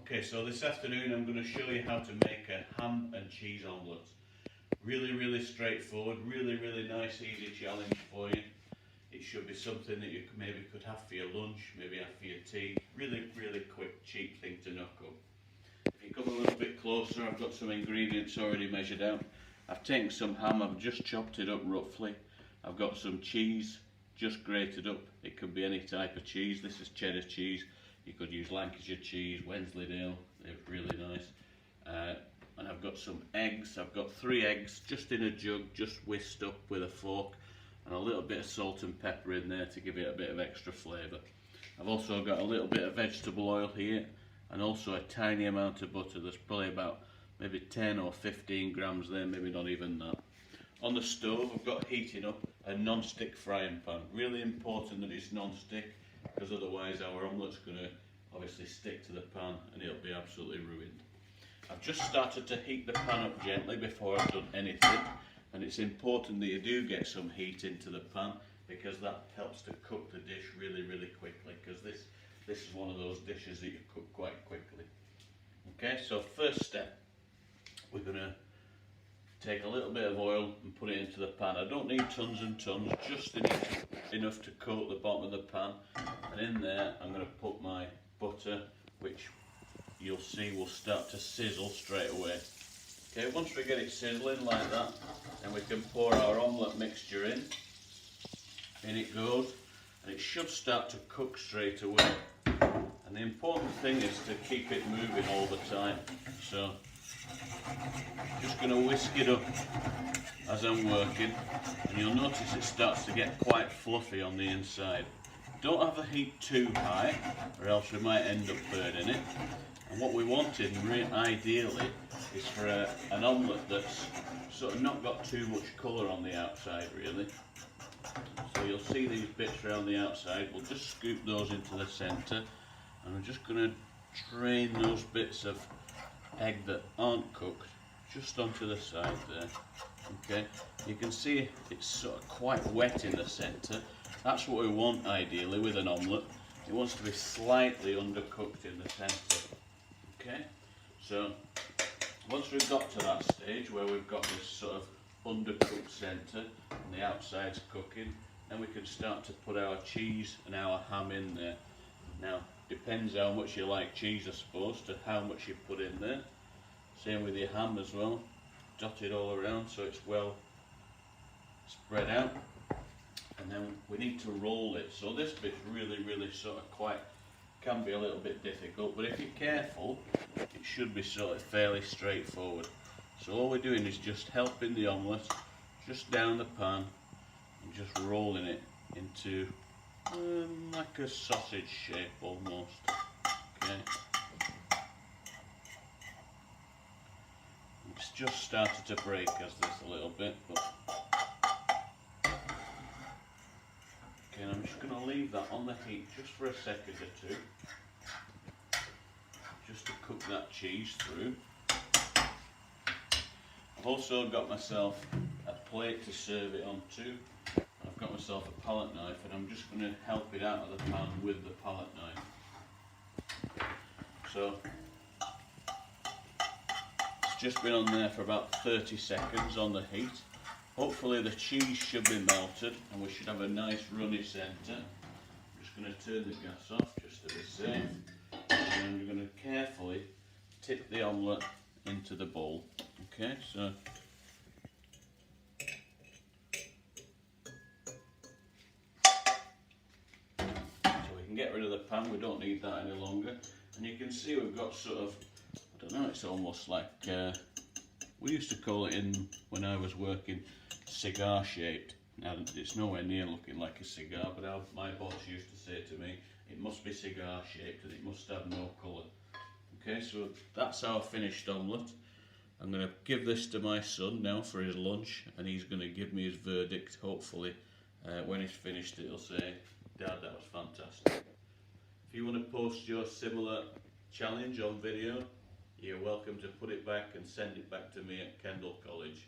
Okay, so this afternoon I'm going to show you how to make a ham and cheese omelette. Really straightforward, really nice, easy challenge for you. It should be something that you maybe could have for your lunch, maybe have for your tea. Really quick, cheap thing to knock up. If you come a little bit closer, I've got some ingredients already measured out. I've taken some ham, I've just chopped it up roughly. I've got some cheese, just grated up. It could be any type of cheese. This is cheddar cheese. You could use Lancashire cheese, Wensleydale, they're really nice. And I've got some eggs. I've got 3 eggs just in a jug, just whisked up with a fork, and a little bit of salt and pepper in there to give it a bit of extra flavour. I've also got a little bit of vegetable oil here, and also a tiny amount of butter. There's probably about maybe 10 or 15 grams there, maybe not even that. On the stove I've got heating up a non-stick frying pan. Really important that it's non-stick, because otherwise our omelette's going to obviously stick to the pan and it'll be absolutely ruined. I've just started to heat the pan up gently before I've done anything, and it's important that you do get some heat into the pan, because that helps to cook the dish really quickly, because this is one of those dishes that you cook quite quickly. Okay, so first step, we're going to take a little bit of oil and put it into the pan. I don't need tons and tons, just enough to coat the bottom of the pan. And in there I'm going to put my butter, which you'll see will start to sizzle straight away. Okay, once we get it sizzling like that, then we can pour our omelette mixture in. In it goes, and it should start to cook straight away. And the important thing is to keep it moving all the time. So just going to whisk it up as I'm working, and you'll notice it starts to get quite fluffy on the inside. Don't have the heat too high, or else we might end up burning it. And what we wanted, ideally, is for an omelette that's sort of not got too much colour on the outside, really. So you'll see these bits around the outside. We'll just scoop those into the centre, and I'm just going to drain those bits of egg that aren't cooked just onto the side there. Okay, you can see it's sort of quite wet in the centre. That's what we want ideally with an omelette. It wants to be slightly undercooked in the centre. Okay, so once we've got to that stage where we've got this sort of undercooked centre and the outside's cooking, then we can start to put our cheese and our ham in there. Now, depends how much you like cheese, I suppose, to how much you put in there. Same with your ham as well. Dot it all around so it's well spread out. And then we need to roll it. So this bit's really sort of can be a little bit difficult, but if you're careful, it should be sort of fairly straightforward. So all we're doing is just helping the omelette just down the pan and just rolling it into like a sausage shape almost. Okay. It's just started to break as this a little bit, but okay, and I'm just going to leave that on the heat just for a second or two, just to cook that cheese through. I've also got myself a plate to serve it onto. I've got myself a palette knife, and I'm just going to help it out of the pan with the palette knife. So it's just been on there for about 30 seconds on the heat. Hopefully the cheese should be melted and we should have a nice runny centre. I'm just going to turn the gas off just to be safe, and I'm going to carefully tip the omelette into the bowl. Okay, so we can get rid of the pan, we don't need that any longer. And you can see we've got sort of, I don't know, it's almost like, we used to call it when I was working, cigar shaped. Now it's nowhere near looking like a cigar, but my boss used to say to me, it must be cigar shaped and it must have no colour. Okay, so that's our finished omelette. I'm going to give this to my son now for his lunch, and he's going to give me his verdict. Hopefully when he's finished it'll say, Dad, that was fantastic. If you want to post your similar challenge on video, you're welcome to put it back and send it back to me at Kendal College.